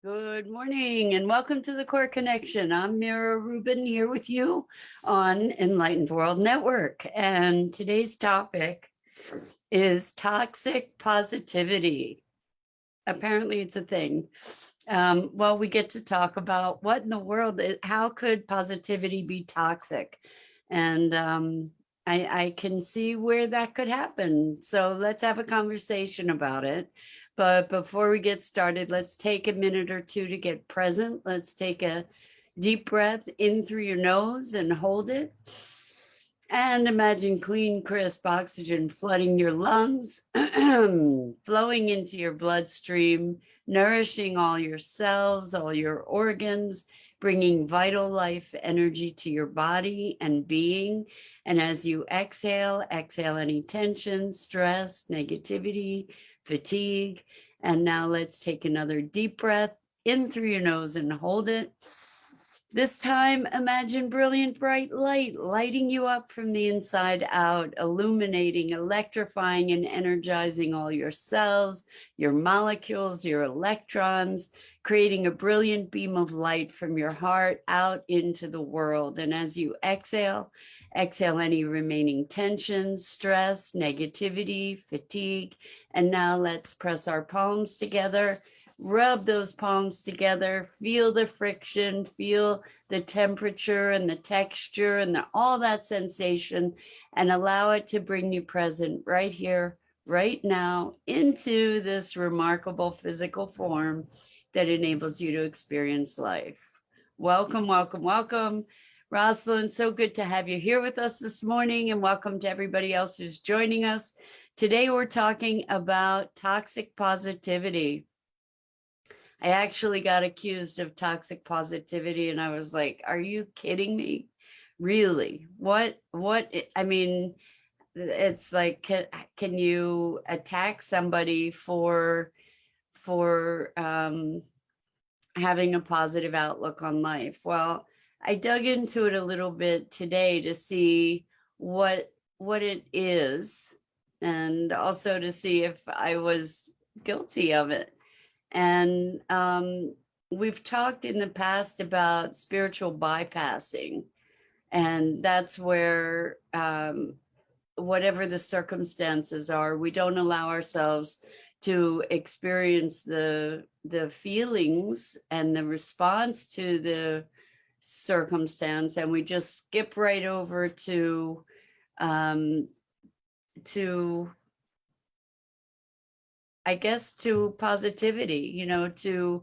Good morning and welcome to the Core Connection. I'm Mira Rubin here with you on Enlightened World Network. And today's topic is toxic positivity. Apparently, it's a thing. Well, we get to talk about what in the world, how could positivity be toxic? And I can see where that could happen. So let's have a conversation about it. But before we get started, let's take a minute or two to get present. Let's take a deep breath in through your nose and hold it. And imagine clean, crisp oxygen flooding your lungs, flowing into your bloodstream, nourishing all your cells, all your organs, bringing vital life energy to your body and being. And as you exhale, exhale any tension, stress, negativity, fatigue. And now let's take another deep breath in through your nose and hold it. This time, imagine brilliant bright light lighting you up from the inside out, illuminating, electrifying, and energizing all your cells, your molecules, your electrons, creating a brilliant beam of light from your heart out into the world. And as you exhale, exhale any remaining tension, stress, negativity, fatigue. And now let's press our palms together. Rub those palms together, feel the friction, feel the temperature and the texture and all that sensation, and allow it to bring you present right here, right now, into this remarkable physical form that enables you to experience life. Welcome, welcome, welcome. Rosalind, so good to have you here with us this morning, and welcome to everybody else who's joining us. Today, we're talking about toxic positivity. I actually got accused of toxic positivity and I was like, are you kidding me? Really? I mean, it's like, can you attack somebody for having a positive outlook on life? Well, I dug into it a little bit today to see what it is, and also to see if I was guilty of it. And we've talked in the past about spiritual bypassing, and that's where whatever the circumstances are, we don't allow ourselves to experience the feelings and the response to the circumstance, and we just skip right over to I guess to positivity, to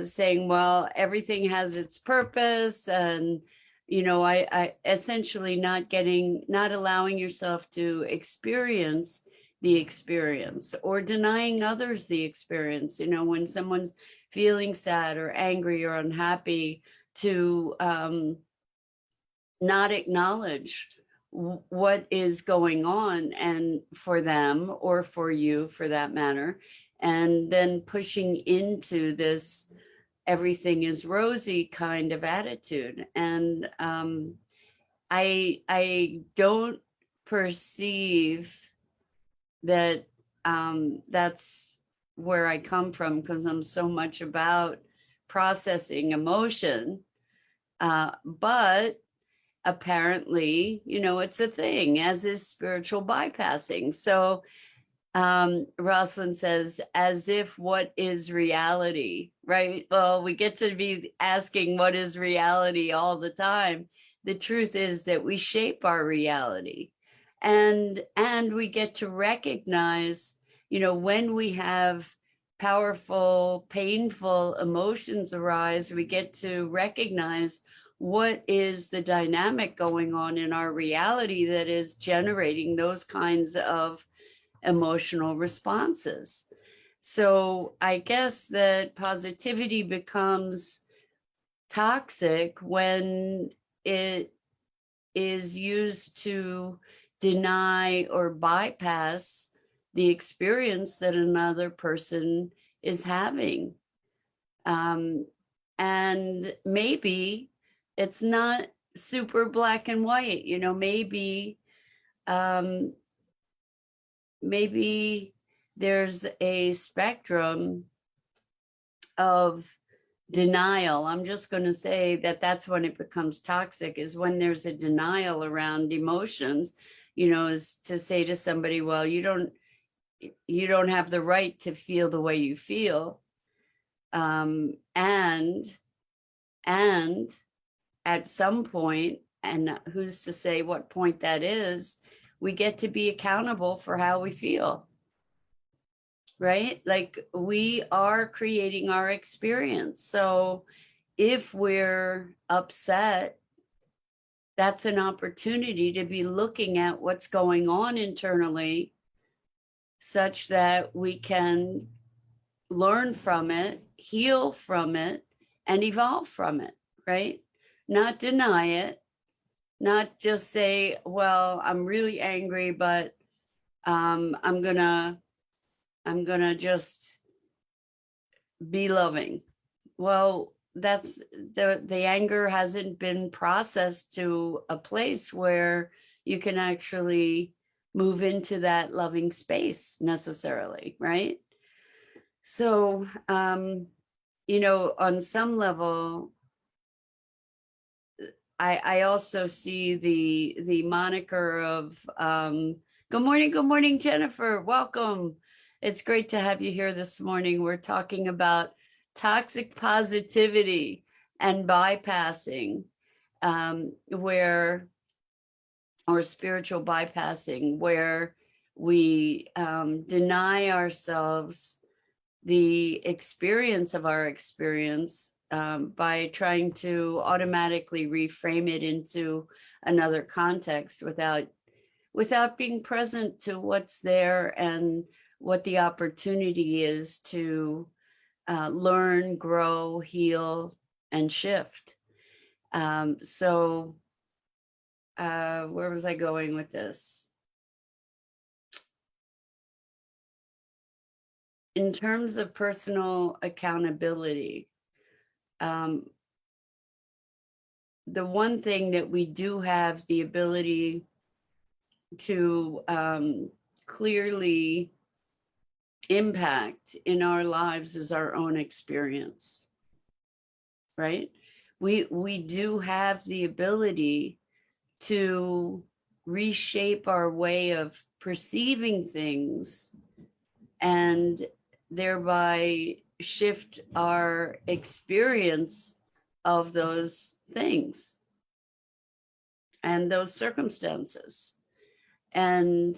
saying, well, everything has its purpose. And, I essentially not allowing yourself to experience the experience or denying others the experience. When someone's feeling sad or angry or unhappy, to not acknowledge what is going on and for them or for you for that matter, and then pushing into this everything is rosy kind of attitude. And I don't perceive that that's where I come from, because I'm so much about processing emotion, but apparently, it's a thing, as is spiritual bypassing. So Rosalind says, as if what is reality, right? Well, we get to be asking what is reality all the time. The truth is that we shape our reality. And we get to recognize, when we have powerful, painful emotions arise, we get to recognize what is the dynamic going on in our reality that is generating those kinds of emotional responses. So I guess that positivity becomes toxic when it is used to deny or bypass the experience that another person is having. And maybe it's not super black and white, maybe there's a spectrum of denial. I'm just going to say that that's when it becomes toxic, is when there's a denial around emotions, is to say to somebody, well, you don't have the right to feel the way you feel. And at some point, and who's to say what point that is, we get to be accountable for how we feel. Right? Like, we are creating our experience. So if we're upset, that's an opportunity to be looking at what's going on internally, such that we can learn from it, heal from it, and evolve from it, right? Not deny it, not just say, well, I'm really angry, but I'm gonna just be loving. Well, that's the anger hasn't been processed to a place where you can actually move into that loving space necessarily, right? So, on some level, I also see the moniker of good morning, Jennifer. Welcome. It's great to have you here this morning. We're talking about toxic positivity and bypassing, or spiritual bypassing, where we deny ourselves the experience of our experience by trying to automatically reframe it into another context without being present to what's there and what the opportunity is to learn, grow, heal, and shift. So where was I going with this? In terms of personal accountability, the one thing that we do have the ability to clearly impact in our lives is our own experience, right? We do have the ability to reshape our way of perceiving things and thereby shift our experience of those things and those circumstances. And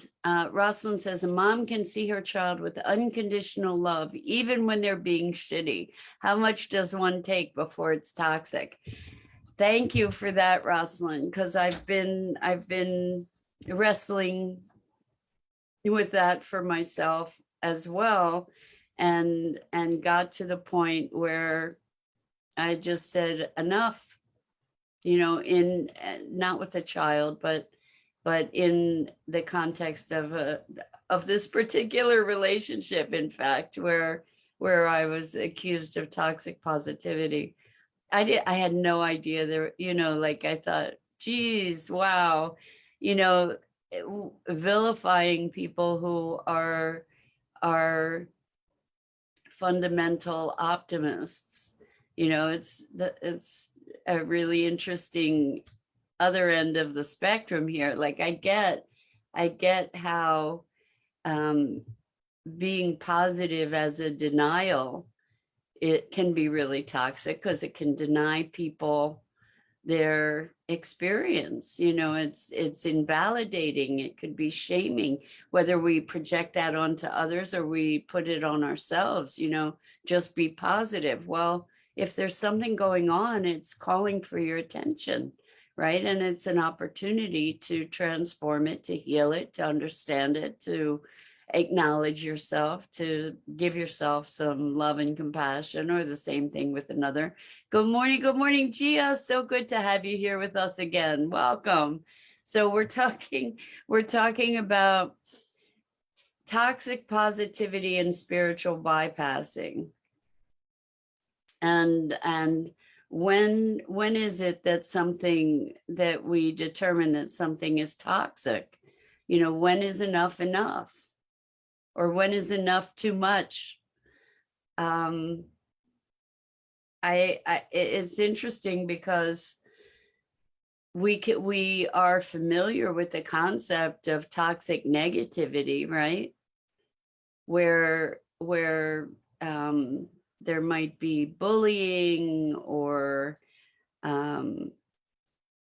Rosalind says, a mom can see her child with unconditional love, even when they're being shitty. How much does one take before it's toxic? Thank you for that, Rosalind, because I've been wrestling with that for myself as well, and got to the point where I just said enough, in not with a child, but in the context of this particular relationship, in fact, where I was accused of toxic positivity. I had no idea there, like, I thought, geez, wow, vilifying people who are fundamental optimists. It's a really interesting other end of the spectrum here. Like, I get how being positive as a denial, it can be really toxic, because it can deny people their experience. It's invalidating. It could be shaming, whether we project that onto others or we put it on ourselves. Just be positive. Well, if there's something going on, it's calling for your attention, right? And it's an opportunity to transform it, to heal it, to understand it, to acknowledge yourself, to give yourself some love and compassion, or the same thing with another. Good morning, Gia. So good to have you here with us again. Welcome. So we're talking about toxic positivity and spiritual bypassing. And when is it that something, that we determine that something is toxic? When is enough enough? Or when is enough too much? it's interesting because we are familiar with the concept of toxic negativity, right? Where there might be bullying or um,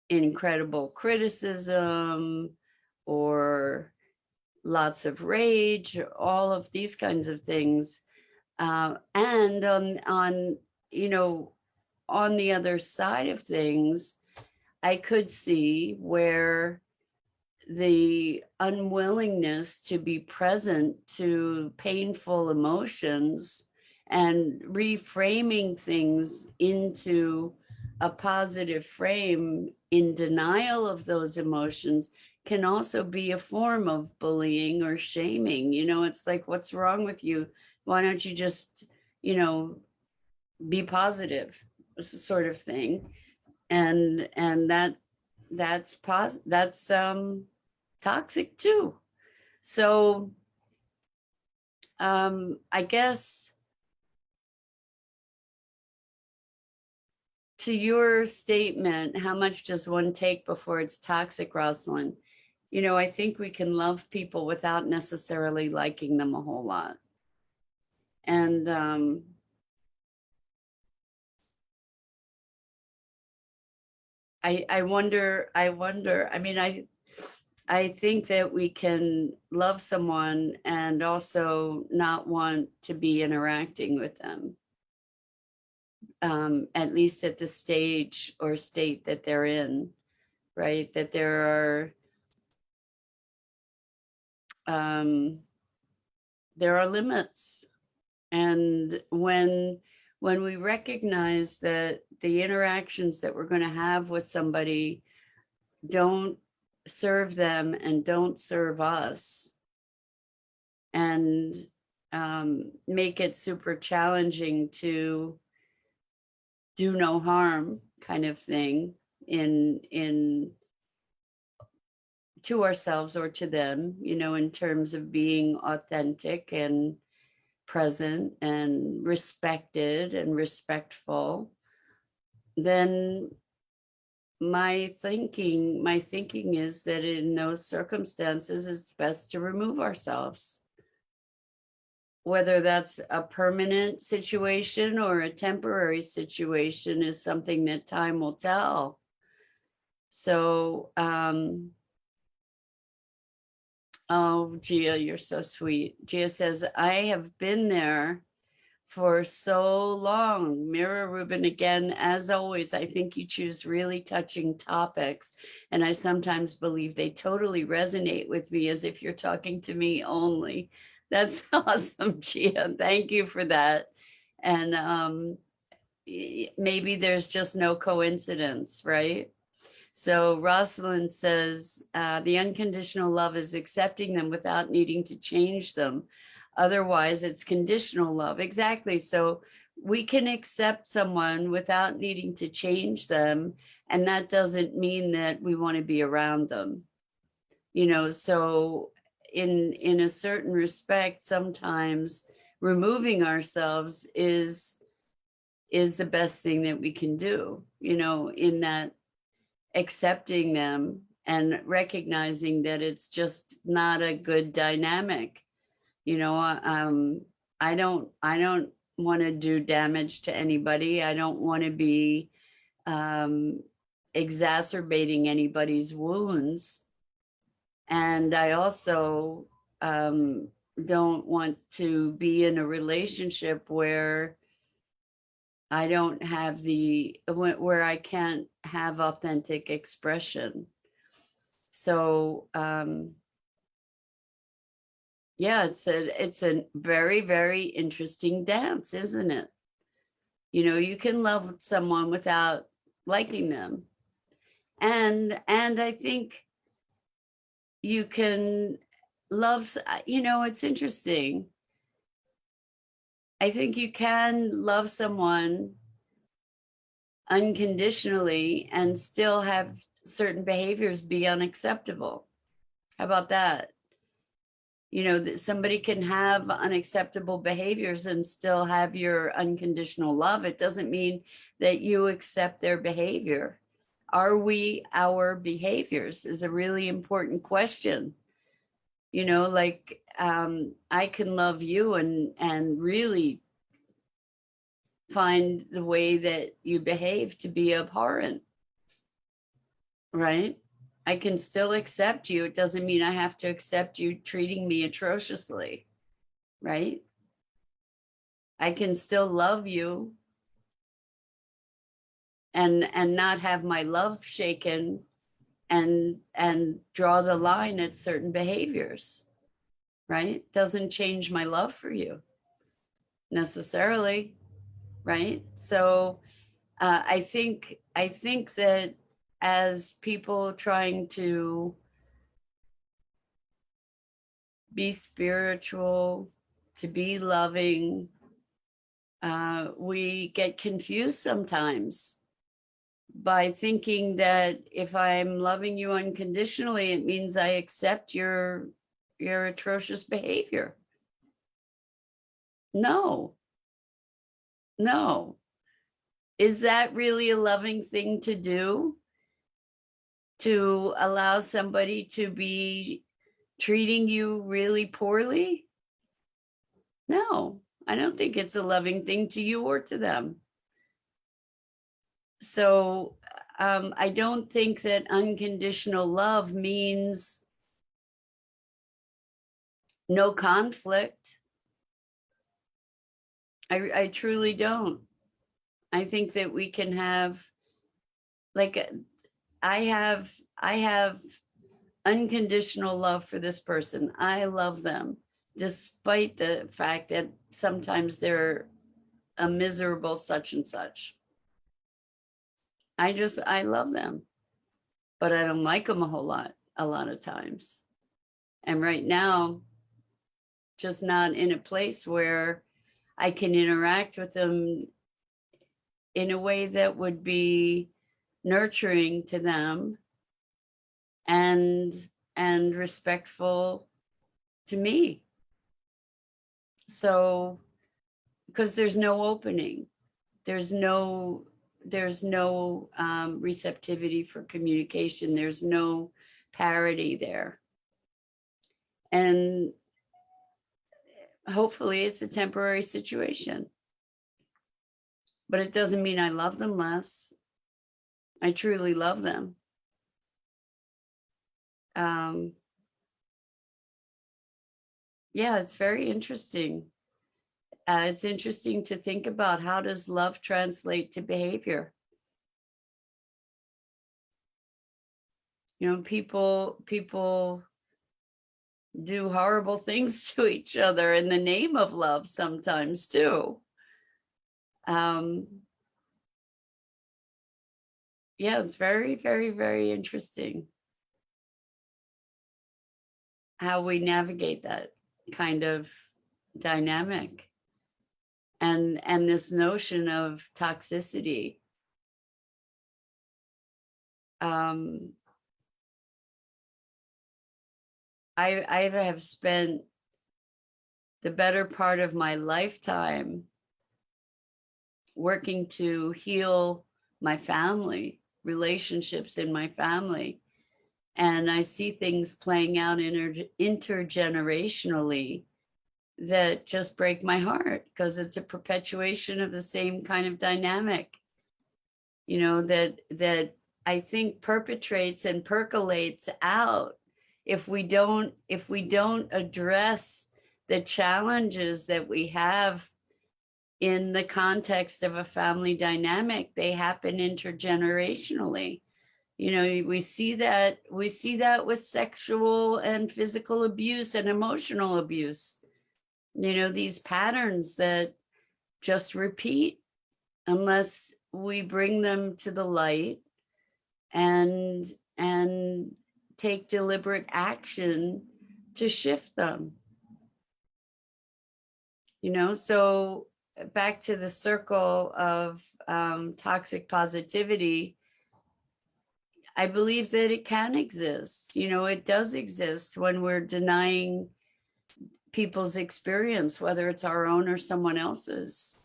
incredible criticism or lots of rage, all of these kinds of things. And on you know on the other side of things, I could see where the unwillingness to be present to painful emotions and reframing things into a positive frame in denial of those emotions can also be a form of bullying or shaming. It's like, what's wrong with you? Why don't you just, be positive? This sort of thing. And that's toxic too. So I guess to your statement, how much does one take before it's toxic, Rosalind? I think we can love people without necessarily liking them a whole lot. And I wonder, I think that we can love someone and also not want to be interacting with them, at least at the stage or state that they're in, right? That um, there are limits. And when we recognize that the interactions that we're going to have with somebody don't serve them and don't serve us, and make it super challenging to do no harm kind of thing in to ourselves or to them, in terms of being authentic and present and respected and respectful, then my thinking is that in those circumstances it's best to remove ourselves, whether that's a permanent situation or a temporary situation is something that time will tell. So oh, Gia, you're so sweet. Gia says, I have been there for so long. Mira, Rubin, again, as always, I think you choose really touching topics. And I sometimes believe they totally resonate with me as if you're talking to me only. That's awesome, Gia. Thank you for that. And maybe there's just no coincidence, right? So Rosalind says, the unconditional love is accepting them without needing to change them. Otherwise, it's conditional love. Exactly. So we can accept someone without needing to change them. And that doesn't mean that we want to be around them. So in a certain respect, sometimes removing ourselves is the best thing that we can do, in that accepting them and recognizing that it's just not a good dynamic. I don't want to do damage to anybody. I don't want to be exacerbating anybody's wounds. And I also don't want to be in a relationship where I don't have where I can't have authentic expression. So yeah, it's a very, very interesting dance, isn't it? You can love someone without liking them. And I think you can love, it's interesting. I think you can love someone unconditionally and still have certain behaviors be unacceptable. How about that? You know, that somebody can have unacceptable behaviors and still have your unconditional love. It doesn't mean that you accept their behavior. Are we our behaviors is a really important question. You know, like I can love you and really find the way that you behave to be abhorrent, right? I can still accept you. It doesn't mean I have to accept you treating me atrociously, right? I can still love you and not have my love shaken and draw the line at certain behaviors, right? Doesn't change my love for you necessarily, right? So I think that as people trying to be spiritual, to be loving, we get confused sometimes by thinking that if I'm loving you unconditionally, it means I accept your atrocious behavior. No, no. Is that really a loving thing to do? To allow somebody to be treating you really poorly? No, I don't think it's a loving thing to you or to them. So I don't think that unconditional love means no conflict. I truly don't. I think that we can have, like, I have unconditional love for this person. I love them, despite the fact that sometimes they're a miserable such and such. I love them, but I don't like them a lot of times. And right now, just not in a place where I can interact with them in a way that would be nurturing to them and and respectful to me. So because there's no opening, there's no receptivity for communication, there's no parity there, and hopefully it's a temporary situation, but it doesn't mean I love them less. I truly love them. Yeah, it's very interesting. It's interesting to think about, how does love translate to behavior? You know, people do horrible things to each other in the name of love sometimes too. Yeah, it's very, very, very interesting how we navigate that kind of dynamic and this notion of toxicity. I have spent the better part of my lifetime working to heal my family, relationships in my family. And I see things playing out intergenerationally that just break my heart, because it's a perpetuation of the same kind of dynamic, you know, that I think perpetrates and percolates out if we don't address the challenges that we have in the context of a family dynamic. They happen intergenerationally. You know, we see that with sexual and physical abuse and emotional abuse. You know, these patterns that just repeat unless we bring them to the light and take deliberate action to shift them. You know, so back to the circle of toxic positivity, I believe that it can exist. You know, it does exist when we're denying people's experience, whether it's our own or someone else's,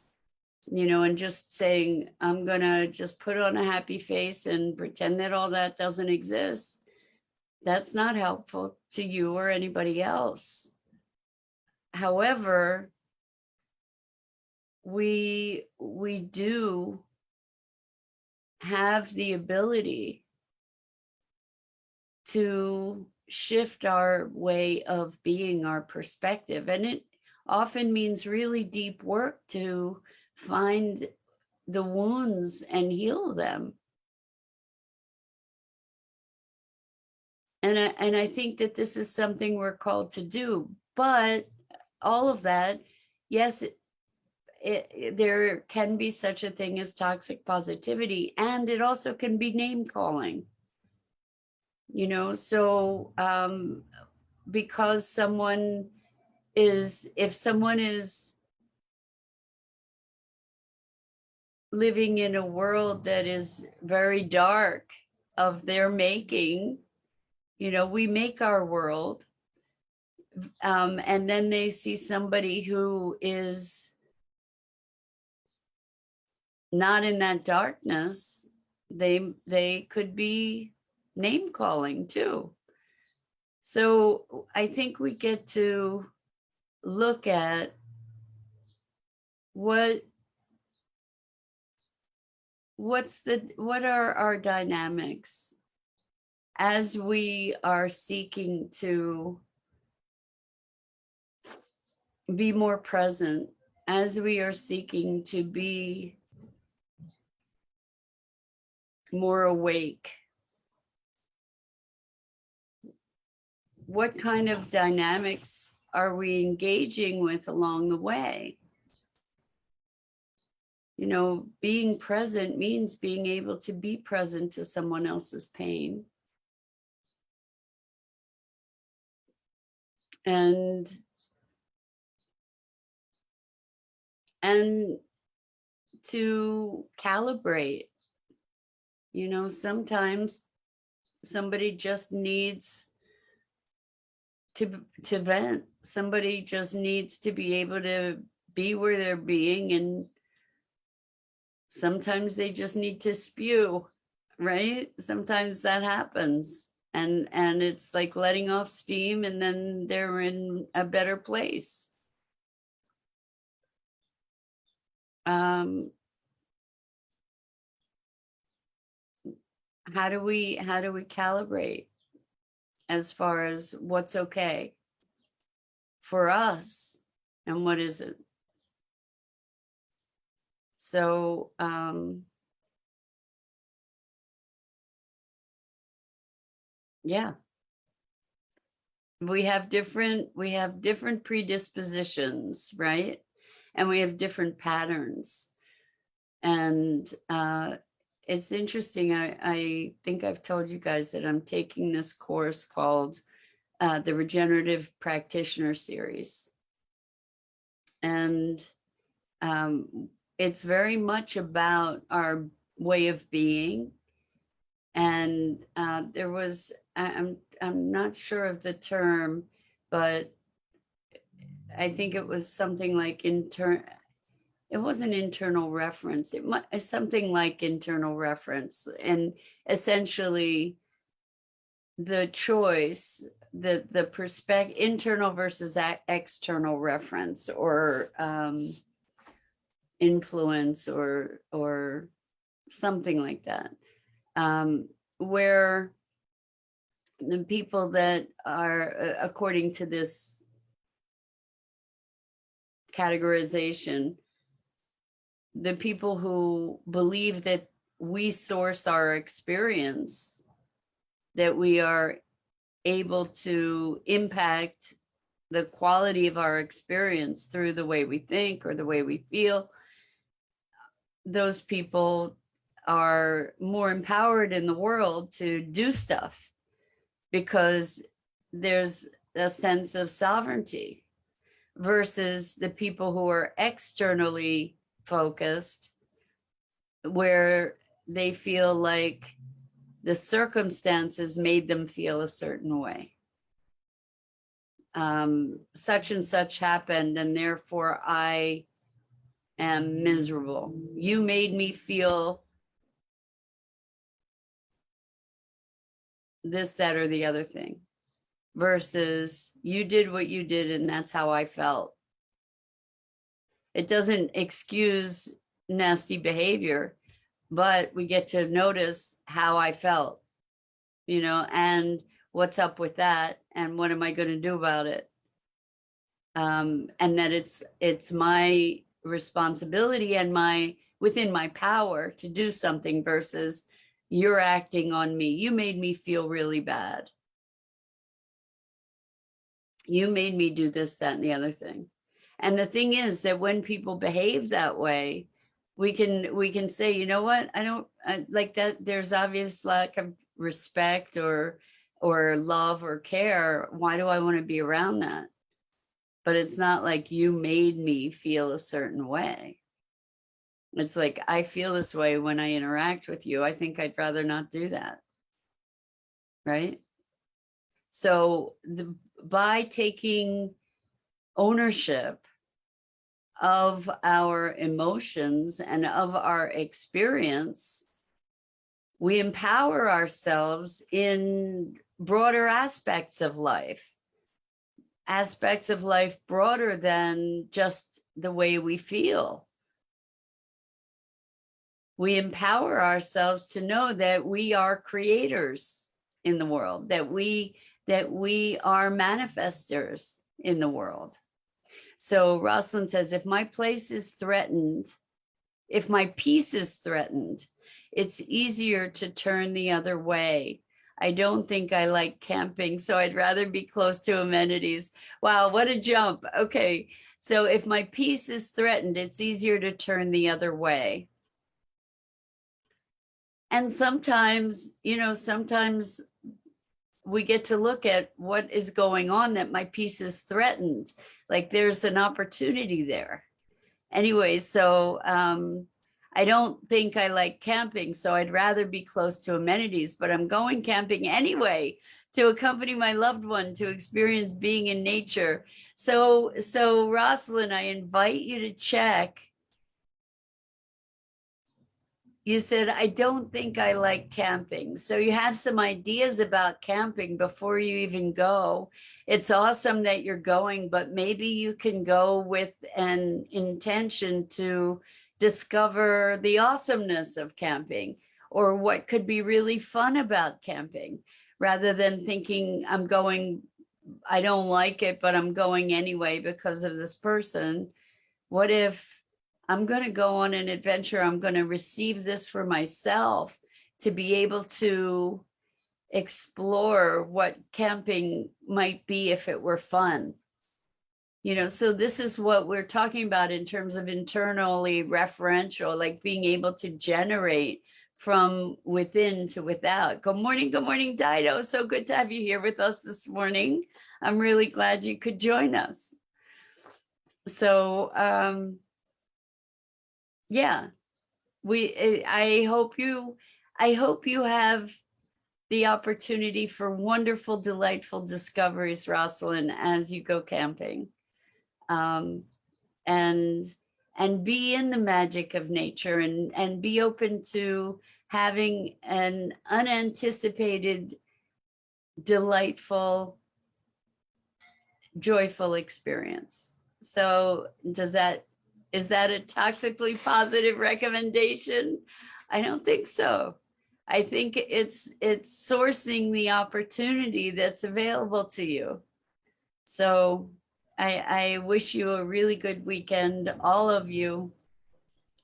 and just saying, I'm gonna just put on a happy face and pretend that all that doesn't exist. That's not helpful to you or anybody else. However, we do have the ability to shift our way of being, our perspective. And it often means really deep work to find the wounds and heal them. And I think that this is something we're called to do. But all of that, yes, there can be such a thing as toxic positivity, and it also can be name calling. So because if someone is living in a world that is very dark of their making, we make our world, and then they see somebody who is not in that darkness, they could be name calling too. So I think we get to look at what are our dynamics as we are seeking to be more present, as we are seeking to be more awake. What kind of dynamics are we engaging with along the way? Being present means being able to be present to someone else's pain. And to calibrate. Sometimes somebody just needs to vent. Somebody just needs to be able to be where they're being, and sometimes they just need to spew, right? Sometimes that happens, and it's like letting off steam, and then they're in a better place. How do we calibrate as far as what's okay for us and what isn't? So yeah, we have different predispositions, right? And we have different patterns. And it's interesting. I think I've told you guys that I'm taking this course called the Regenerative Practitioner Series. And it's very much about our way of being. And there was, I'm not sure of the term, but I think it was something like it wasn't internal reference. It's something like internal reference. And essentially the choice, the perspective, internal versus external reference, or influence, or something like that, where the people that are, according to this categorization, the people who believe that we source our experience, that we are able to impact the quality of our experience through the way we think or the way we feel, those people are more empowered in the world to do stuff because there's a sense of sovereignty, versus the people who are externally focused, where they feel like the circumstances made them feel a certain way. such and such happened, and therefore I am miserable. You made me feel this, that, or the other thing, versus you did what you did, and that's how I felt. It doesn't excuse nasty behavior, but we get to notice how I felt, and what's up with that, and what am I going to do about it? And that it's my responsibility and within my power to do something, versus you're acting on me. You made me feel really bad. You made me do this, that, and the other thing. And the thing is that when people behave that way, we can say, you know what, I like that. There's obvious lack of respect or love or care. Why do I want to be around that? But it's not like you made me feel a certain way. It's like, I feel this way when I interact with you. I think I'd rather not do that. Right? So by taking ownership of our emotions and of our experience, we empower ourselves in broader aspects of life broader than just the way we feel. We empower ourselves to know that we are creators in the world, that we are manifestors in the world. So Rosalind says, if my peace is threatened, it's easier to turn the other way. I don't think I like camping, so I'd rather be close to amenities. Wow, what a jump. Okay, so if my peace is threatened, it's easier to turn the other way. And sometimes, sometimes we get to look at what is going on, that my peace is threatened. Like there's an opportunity there. Anyway, so I don't think I like camping, so I'd rather be close to amenities, but I'm going camping anyway to accompany my loved one to experience being in nature. So Rosalind, I invite you to check. You said, I don't think I like camping. So you have some ideas about camping before you even go. It's awesome that you're going, but maybe you can go with an intention to discover the awesomeness of camping, or what could be really fun about camping, rather than thinking, I don't like it, but I'm going anyway because of this person. What if I'm going to go on an adventure? I'm going to receive this for myself, to be able to explore what camping might be if it were fun. So this is what we're talking about in terms of internally referential, like being able to generate from within to without. Good morning, Dido. So good to have you here with us this morning. I'm really glad you could join us. So, yeah, I hope you have the opportunity for wonderful, delightful discoveries, Rosalind, as you go camping, and be in the magic of nature, and be open to having an unanticipated, delightful, joyful experience. So is that a toxically positive recommendation? I don't think so. I think it's sourcing the opportunity that's available to you. So I wish you a really good weekend, all of you.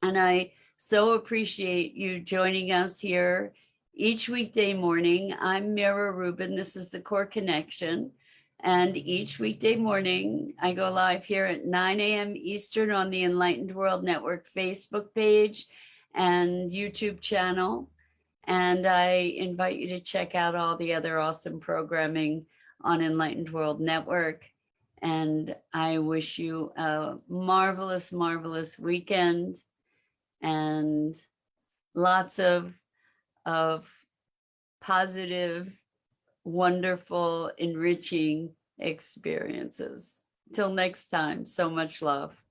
And I so appreciate you joining us here each weekday morning. I'm Mira Rubin. This is the Core Connection. And each weekday morning, I go live here at 9 a.m. Eastern on the Enlightened World Network Facebook page and YouTube channel. And I invite you to check out all the other awesome programming on Enlightened World Network. And I wish you a marvelous, marvelous weekend, and lots of positive, wonderful, enriching experiences. Till next time, so much love.